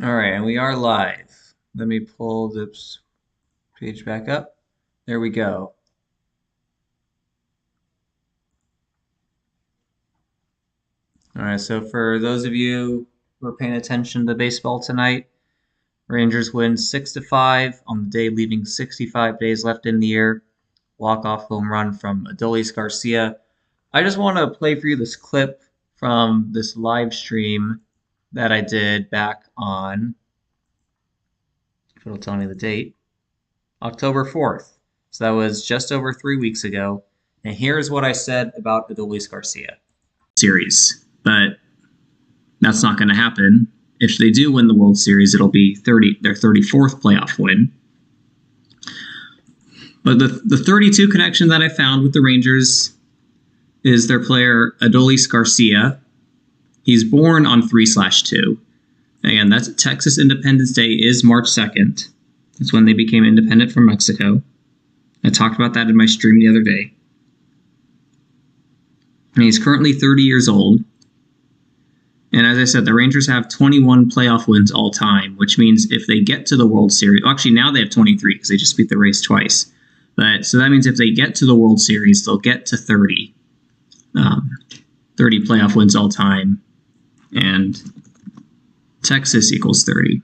All right, and we are live. Let me pull this page back up. There we go. All right, so for those of you who are paying attention to baseball tonight, Rangers win 6-5 on the day, leaving 65 days left in the year. Walk-off home run from Adolis Garcia. I just want to play for you this clip from this live stream that I did back on, if it'll tell me the date, October 4th. So that was just over 3 weeks ago. And here's what I said about Adolis Garcia. Series, but that's not going to happen. If they do win the World Series, it'll be their 34th playoff win. But the 32 connection that I found with the Rangers is their player Adolis Garcia. He's born on 3/2. Again, that's Texas Independence Day is March 2nd. That's when they became independent from Mexico. I talked about that in my stream the other day. And he's currently 30 years old. And as I said, the Rangers have 21 playoff wins all time, which means if they get to the World Series, well, actually now they have 23 because they just beat the Rays twice. But so that means if they get to the World Series, they'll get to 30. 30 playoff wins all time. And Texas equals 30.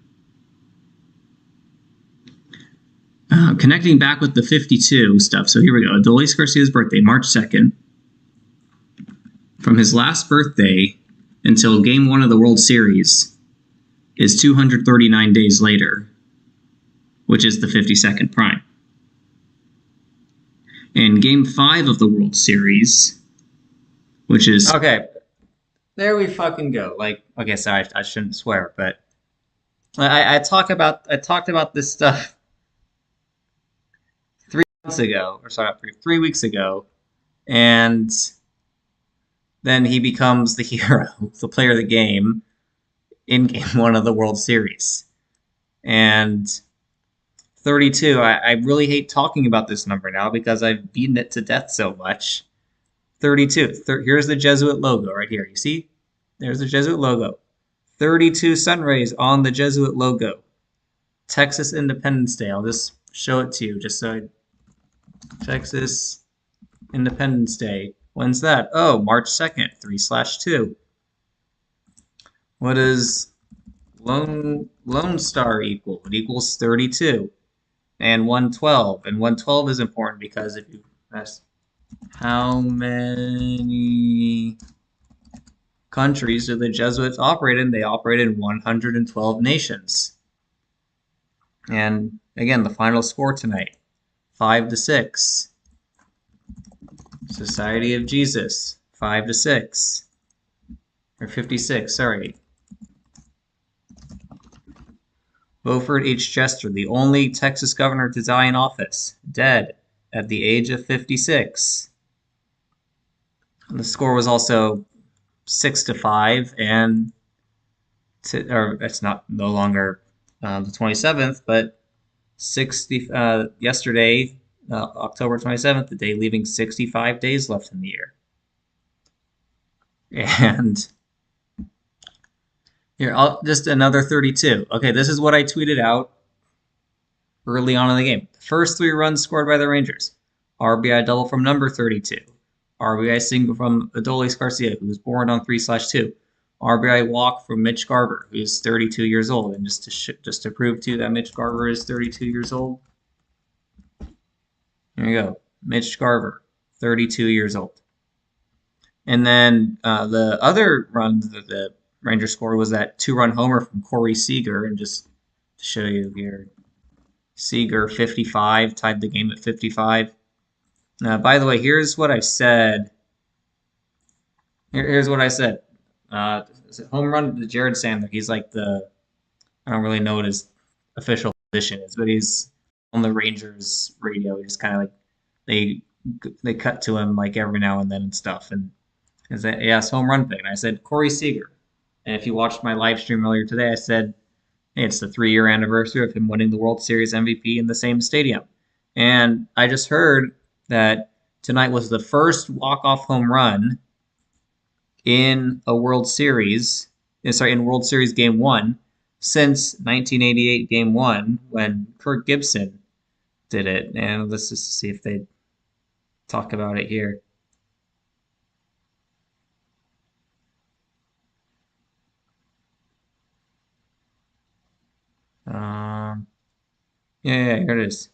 Connecting back with the 52 stuff. So here we go. Adolis Garcia's birthday, March 2nd. From his last birthday until Game 1 of the World Series is 239 days later, which is the 52nd prime. And Game 5 of the World Series, which is... Okay, there we fucking go. Like, okay, sorry, I shouldn't swear, but I talked about this stuff 3 months ago, or sorry, 3 weeks ago, and then he becomes the hero, the player of the game, in Game 1 of the World Series. And 32, I really hate talking about this number now because I've beaten it to death so much. 32, here's the Jesuit logo right here. You see? There's the Jesuit logo. 32 sun rays on the Jesuit logo. Texas Independence Day. I'll just show it to you just so Texas Independence Day. When's that? Oh, March 2nd, 3/2. What does Lone Star equal? It equals 32 and 112. And 112 is important because if you ask how many countries do the Jesuits operate in, they operate in 112 nations. And again, the final score tonight, 5-6. Society of Jesus, 5-6. Or 56, sorry. Beaufort H. Chester, the only Texas governor to die in office, dead at the age of 56. And the score was also 6-5, and it's no longer the 27th, but 60 yesterday, October 27th, the day leaving 65 days left in the year. And here, just another 32. Okay, this is what I tweeted out early on in the game. The first 3 runs scored by the Rangers. RBI double from number 32. RBI single from Adolis Garcia, who was born on 3/2. RBI walk from Mitch Garver, who's 32 years old. And just to prove to you that Mitch Garver is 32 years old, here you go. Mitch Garver, 32 years old. And then the other run that the Rangers scored was that 2-run homer from Corey Seager. And just to show you here, Seager, 55, tied the game at 55. By the way, here's what I said. Here's what I said. Home run to Jared Sandler. He's like I don't really know what his official position is, but he's on the Rangers radio. Just kind of like they cut to him like every now and then and stuff. And he asked home run pick, and I said Corey Seager. And if you watched my live stream earlier today, I said, hey, it's the 3-year anniversary of him winning the World Series MVP in the same stadium. And I just heard that tonight was the first walk-off home run in a World Series, in World Series Game 1 since 1988 Game 1 when Kirk Gibson did it. And let's just see if they talk about it here. Yeah, here it is.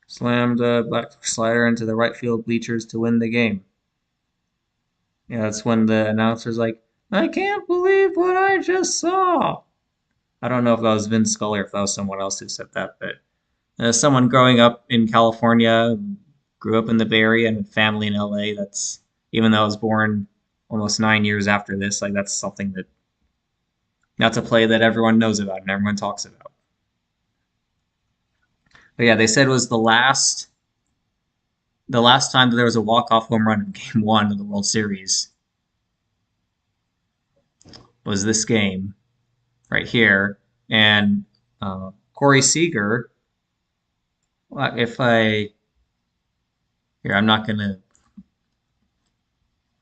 Slammed a black slider into the right field bleachers to win the game. Yeah, that's when the announcer's like, I can't believe what I just saw. I don't know if that was Vince Scully or if that was someone else who said that, but as someone growing up in California, grew up in the Bay Area and with family in LA, that's even though I was born almost 9 years after this, like that's something that's a play that everyone knows about and everyone talks about. But yeah, they said it was the last time that there was a walk-off home run in Game 1 of the World Series was this game right here. And Corey Seager, if I here, I'm not gonna.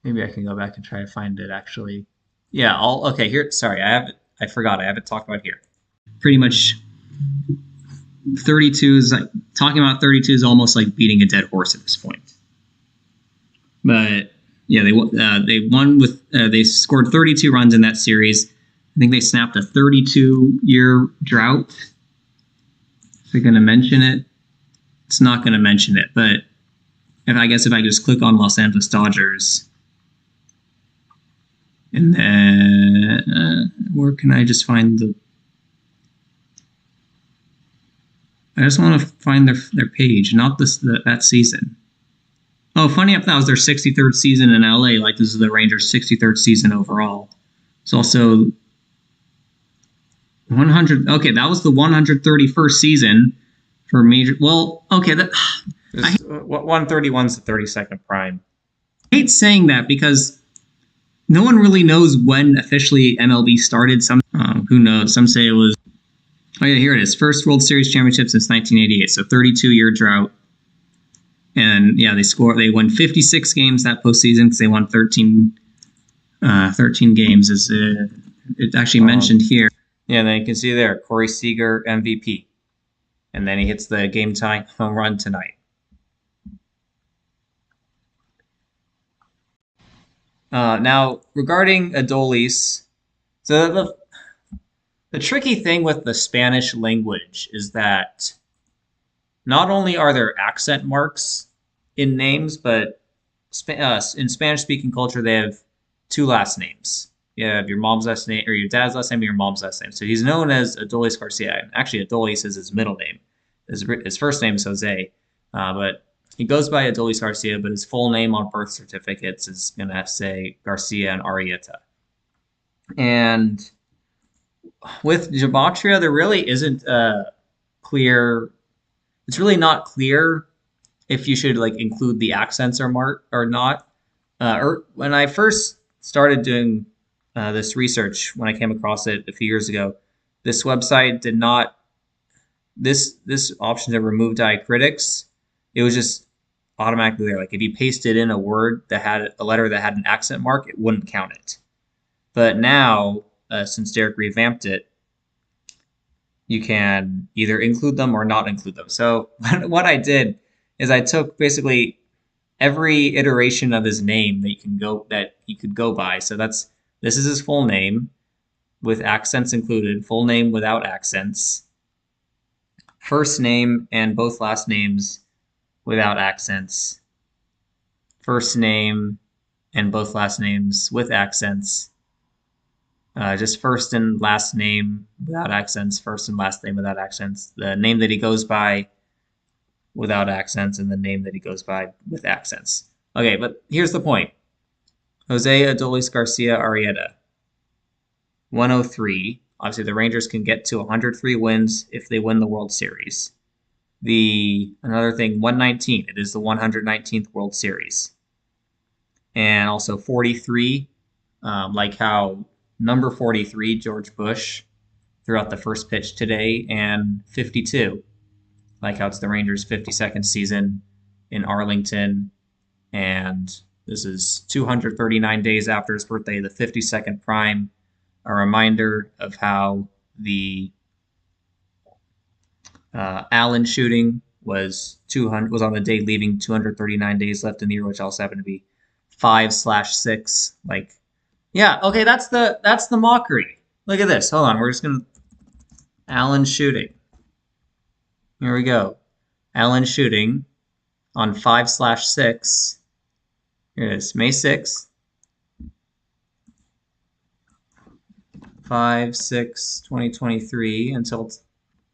Maybe I can go back and try to find it actually. Yeah, okay here. Sorry, I have it. I forgot. I have it talked about here. Pretty much 32 is like talking about 32 is almost like beating a dead horse at this point. But yeah, they won with they scored 32 runs in that series. I think they snapped a 32-year drought. Is it going to mention it? It's not going to mention it, but if I could just click on Los Angeles Dodgers, and then where can I just find the? I just want to find their page, not that season. Oh, funny enough, that was their 63rd season in LA. Like this is the Rangers' 63rd season overall. It's also 100. Okay, that was the 131st season for major. Well, okay, that 131 is the 32nd prime. I hate saying that because no one really knows when officially MLB started. Who knows? Some say it was. Oh yeah, here it is. First World Series championship since 1988. So 32-year drought. And yeah, they won 56 games that postseason because they won 13 games. As it actually mentioned here. Yeah, then you can see there, Corey Seager MVP. And then he hits the game-tying home run tonight. Now, regarding Adolis, so the tricky thing with the Spanish language is that not only are there accent marks in names, but in Spanish-speaking culture, they have two last names. You have your mom's last name, or your dad's last name, and your mom's last name. So he's known as Adolis Garcia. Actually, Adolis is his middle name. His first name is Jose, but he goes by Adolis Garcia, but his full name on birth certificates is going to say Garcia and Arrieta. And with gematria, there really isn't a clear. It's really not clear if you should like include the accents or not. Or when I first started doing this research, when I came across it a few years ago, this website did not. This option to remove diacritics, it was just automatically there. Like if you pasted in a word that had a letter that had an accent mark, it wouldn't count it. But now, since Derek revamped it, you can either include them or not include them. So what I did is I took basically every iteration of his name that he could go by. So this is his full name with accents included, full name without accents, first name and both last names without accents, first name and both last names with accents, just first and last name without accents, first and last name without accents, the name that he goes by without accents, and the name that he goes by with accents. Okay, but here's the point. Jose Adolis Garcia Arrieta, 103. Obviously, the Rangers can get to 103 wins if they win the World Series. Another thing, 119. It is the 119th World Series. And also 43, like how number 43, George Bush, threw out the first pitch today, and 52, like how it's the Rangers' 52nd season in Arlington, and this is 239 days after his birthday, the 52nd prime, a reminder of how the Allen shooting was on the day leaving 239 days left in the year, which also happened to be 5/6. Like, yeah, okay, that's the mockery. Look at this. Hold on, we're just gonna Allen shooting. Here we go. Allen shooting on 5/6. Here it is, May 6th. 5/6/2023 until,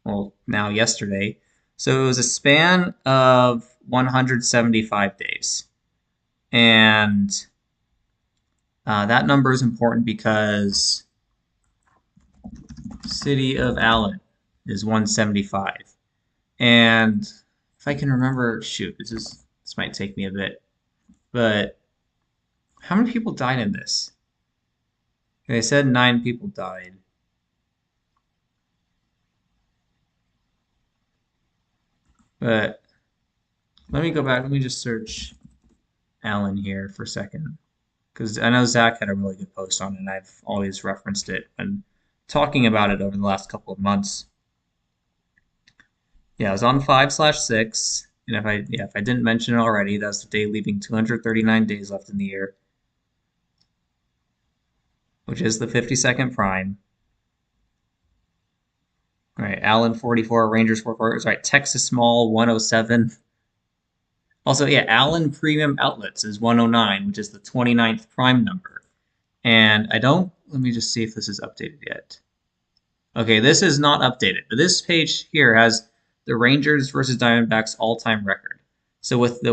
well, now yesterday. So it was a span of 175 days. And that number is important because city of Allen is 175. And if I can remember, shoot, this might take me a bit, but how many people died in this? They said 9 people died. But let me go back. Let me just search Allen here for a second, because I know Zach had a really good post on it, and I've always referenced it when talking about it over the last couple of months. Yeah, it was on 5/6, and if I didn't mention it already, that's the day leaving 239 days left in the year, which is the 52nd prime. All right, Allen 44, Rangers 44. Sorry, Texas Small 107. Also, yeah, Allen Premium Outlets is 109, which is the 29th prime number. And let me just see if this is updated yet. Okay, this is not updated, but this page here has the Rangers versus Diamondbacks all-time record. So with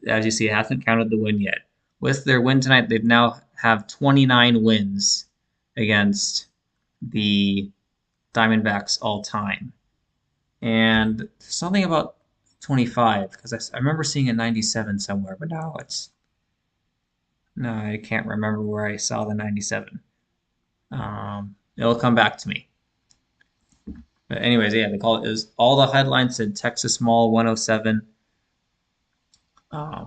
as you see, it hasn't counted the win yet. With their win tonight, they've now have 29 wins against the Diamondbacks all-time. And something about 25, because I remember seeing a 97 somewhere, but now no, I can't remember where I saw the 97. It'll come back to me. But anyways, yeah, they call it is all the headlines said Texas Mall 107. I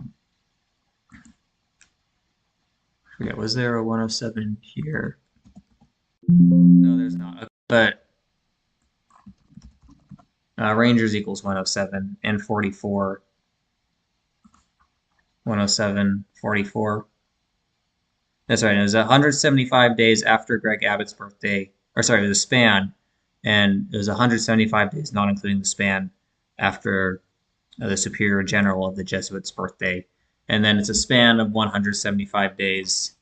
forget, was there a 107 here? No, there's not. But Rangers equals 107 and 44. 107, 44. That's right. It was 175 days after Greg Abbott's birthday, or sorry, the span, and it was 175 days, not including the span, after the Superior General of the Jesuits' birthday. And then it's a span of 175 days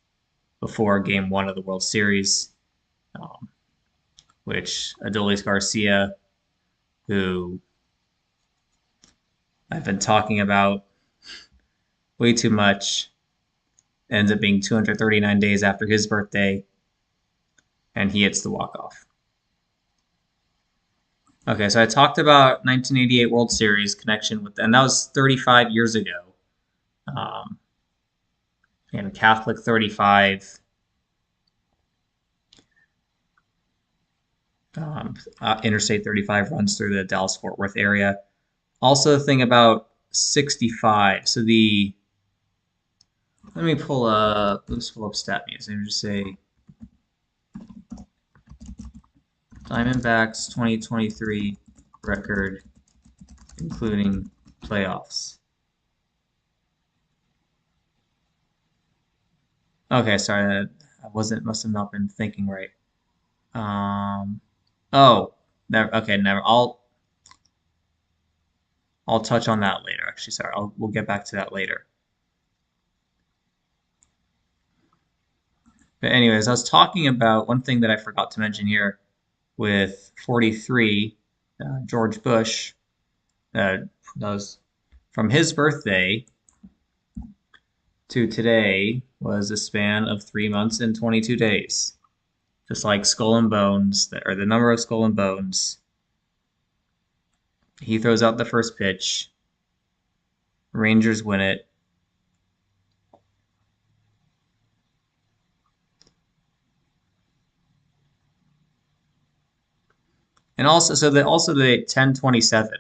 before Game 1 of the World Series, which Adolis Garcia, who I've been talking about way too much, ends up being 239 days after his birthday, and he hits the walk-off. Okay, so I talked about 1988 World Series connection with, and that was 35 years ago. And Catholic 35. Interstate 35 runs through the Dallas-Fort Worth area. Also, the thing about 65. So let's pull up StatMuse and just say Diamondbacks 2023 record, including playoffs. Okay, sorry, I must have not been thinking right. Oh, never. Okay, never. I'll touch on that later. Actually, sorry, we'll get back to that later. But anyways, I was talking about one thing that I forgot to mention here with 43, George Bush. That was from his birthday to today was a span of 3 months and 22 days. Just like Skull and Bones, or the number of Skull and Bones. He throws out the first pitch. Rangers win it. And also the 1027.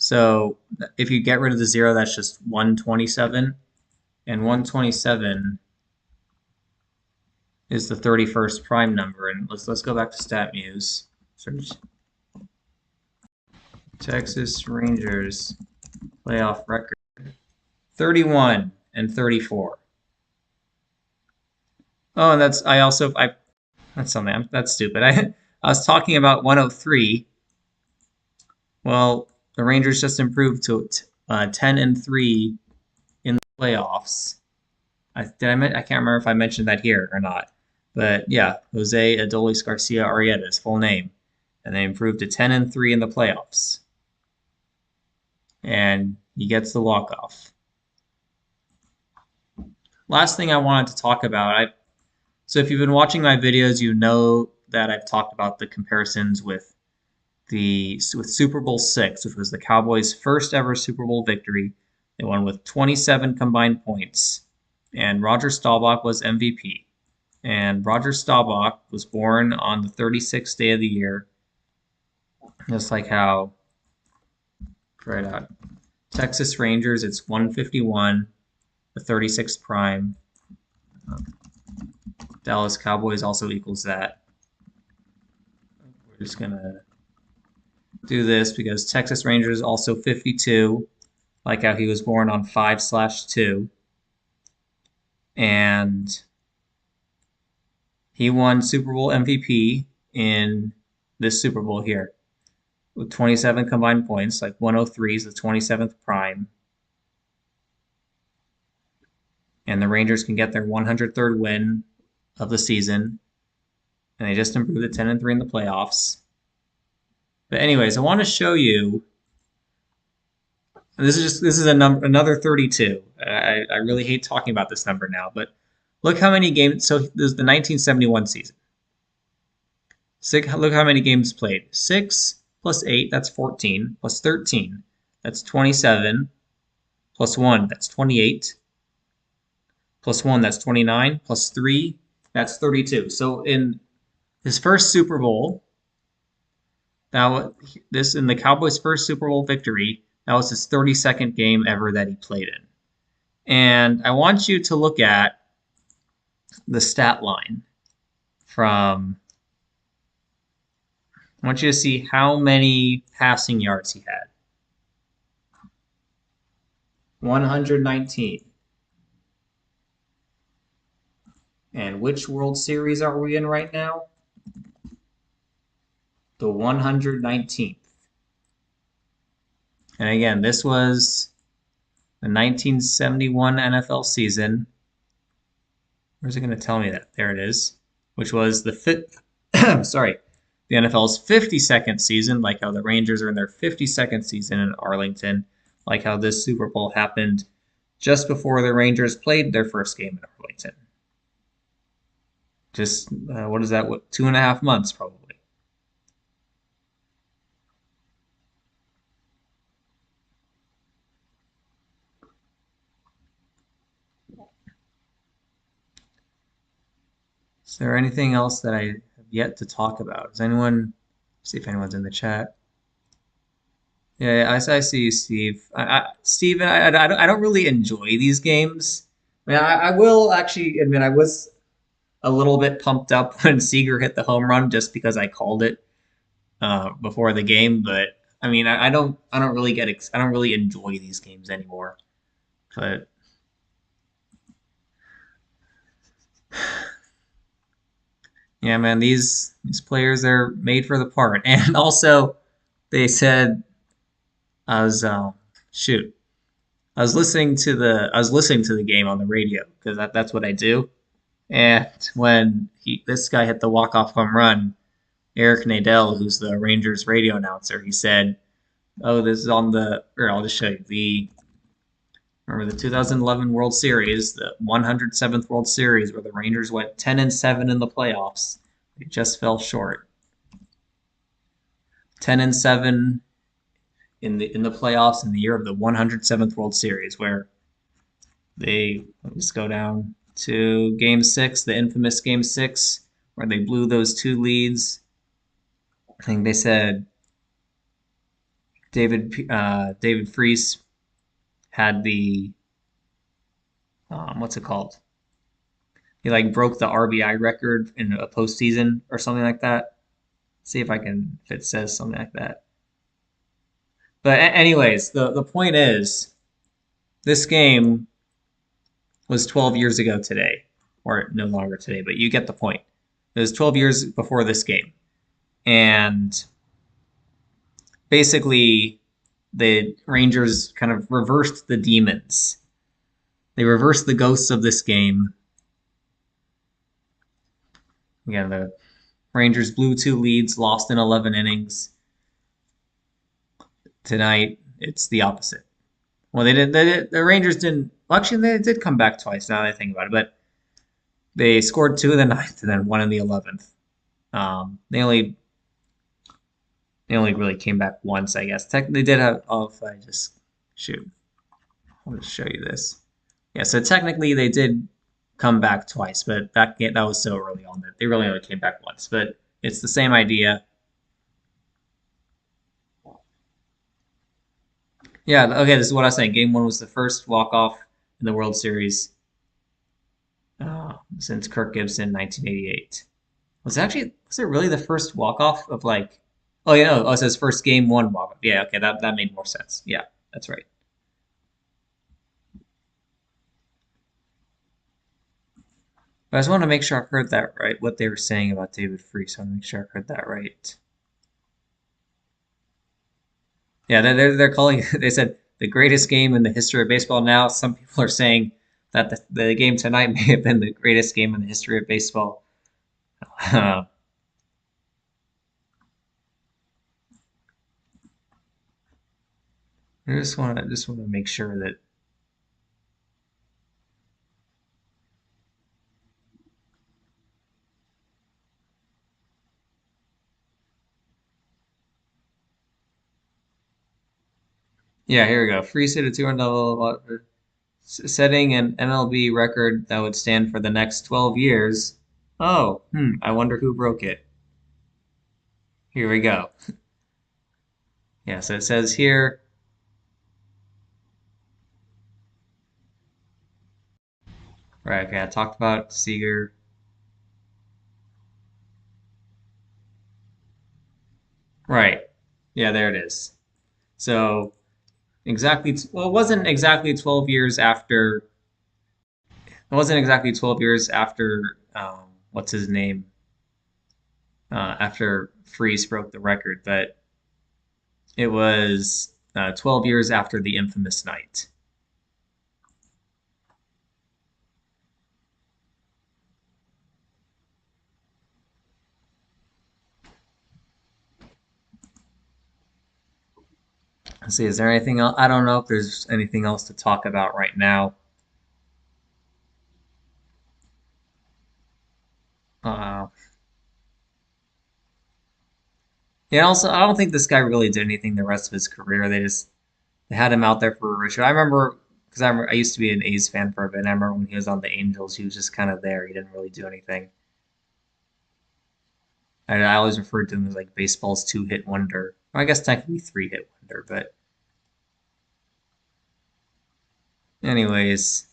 So if you get rid of the 0, that's just 127. And 127 is the 31st prime number. And let's go back to StatMuse. Search Texas Rangers playoff record. 31 and 34. Oh, and that's stupid. I was talking about 103. Well, the Rangers just improved to 10 and 3 in the playoffs. I can't remember if I mentioned that here or not. But yeah, Jose Adolis Garcia Arrieta, his full name. And they improved to 10 and 3 in the playoffs. And he gets the walk-off. Last thing I wanted to talk about, so if you've been watching my videos, you know that I've talked about the comparisons with Super Bowl VI, which was the Cowboys' first ever Super Bowl victory. They won with 27 combined points, and Roger Staubach was MVP. And Roger Staubach was born on the 36th day of the year, just like how, right out, Texas Rangers, it's 151, the 36th prime. Dallas Cowboys also equals that. We're just going to do this because Texas Rangers also 52, like how he was born on 5/2. And he won Super Bowl MVP in this Super Bowl here with 27 combined points, like 103 is the 27th prime. And the Rangers can get their 103rd win of the season. And they just improved to 10 and 3 in the playoffs. But anyways, I want to show you. This is a number, another 32. I really hate talking about this number now, but look how many games. So this is the 1971 season. Look how many games played. 6 plus 8, that's 14. Plus 13, that's 27. Plus 1, that's 28. Plus 1, that's 29. Plus 3, that's 32. So in his first Super Bowl, in the Cowboys' first Super Bowl victory, that was his 32nd game ever that he played in. And I want you to look at the stat line I want you to see how many passing yards he had. 119. And which World Series are we in right now? The 119th. And again, this was the 1971 NFL season. Where's it going to tell me that? There it is. Which was the NFL's 52nd season, like how the Rangers are in their 52nd season in Arlington, like how this Super Bowl happened just before the Rangers played their first game in Arlington. Just, what is that, 2.5 months probably. Is there anything else that I have yet to talk about? Does anyone, see if anyone's in the chat? Yeah, I see you, Steve. Steven, I don't really enjoy these games. I mean, I will actually admit I was a little bit pumped up when Seager hit the home run just because I called it before the game. But I mean, I don't really I don't really enjoy these games anymore. But yeah, man, these players are made for the part. And also, they said I was shoot. I was listening to the game on the radio because that's what I do. And when this guy hit the walk-off home run, Eric Nadel, who's the Rangers radio announcer, he said, "Oh, this is on or I'll just show you remember the 2011 World Series, the 107th World Series, where the Rangers went 10 and 7 in the playoffs. They just fell short. 10 and 7 in the playoffs in the year of the 107th World Series, where let's go down to Game 6, the infamous Game 6, where they blew those 2 leads. I think they said David Freese had the what's it called? He like broke the RBI record in a postseason or something like that. See if I can if it says something like that. But anyways, the point is this game was 12 years ago today, or no longer today, but you get the point. It was 12 years before this game, and basically the Rangers kind of reversed the demons. They reversed the ghosts of this game. Again, the Rangers blew two leads, lost in 11 innings. Tonight, it's the opposite. Well, the Rangers didn't. Well, actually, they did come back twice. Now that I think about it, but they scored two in the ninth and then one in the 11th. They only really came back once, I guess. They did have. Oh, if I just shoot, I'll just show you this. Yeah, so technically they did come back twice, but that was so early on that they really only came back once. But it's the same idea. Yeah, okay, this is what I was saying. Game one was the first walk-off in the World Series since Kirk Gibson, 1988. Was it really the first walk-off of like, oh, yeah, no, it says first game one walk-off. Yeah, okay, that made more sense. Yeah, that's right. But I just want to make sure I heard that right, what they were saying about David Freese. I want to make sure I heard that right. Yeah, they're calling. They said the greatest game in the history of baseball. Now some people are saying that the game tonight may have been the greatest game in the history of baseball. I just want to make sure that. Yeah, here we go. Freese hit a two-run double, setting an MLB record that would stand for the next 12 years. Oh, I wonder who broke it. Here we go. Yeah, so it says here. Right, okay, I talked about Seager. Right. Yeah, there it is. So well, it wasn't exactly 12 years after. It wasn't exactly 12 years after. What's his name? After Freeze broke the record, but it was 12 years after the infamous night. Let's see, is there anything else? I don't know if there's anything else to talk about right now. Uh, yeah, also, I don't think this guy really did anything the rest of his career. They had him out there for a ratio. I remember because I used to be an A's fan for a bit. And I remember when he was on the Angels, he was just kind of there. He didn't really do anything. And I always referred to him as like baseball's two-hit wonder. Well, I guess technically three-hit wonder, but anyways.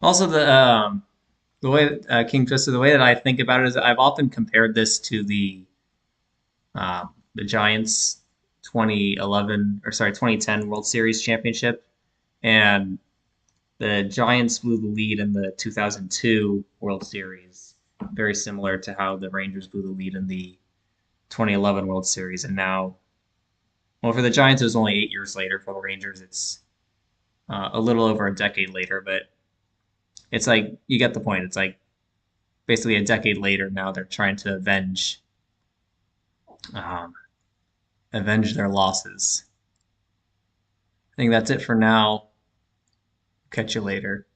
Also, the way King Twister, the way that I think about it is I've often compared this to the Giants 2011 or sorry 2010 World Series championship, and the Giants blew the lead in the 2002 World Series, very similar to how the Rangers blew the lead in the 2011 World Series, and now, well, for the Giants it was only 8 years later. For the Rangers, it's a little over a decade later, but it's like you get the point. It's like basically a decade later now they're trying to um, avenge their losses. I think that's it for now. Catch you later.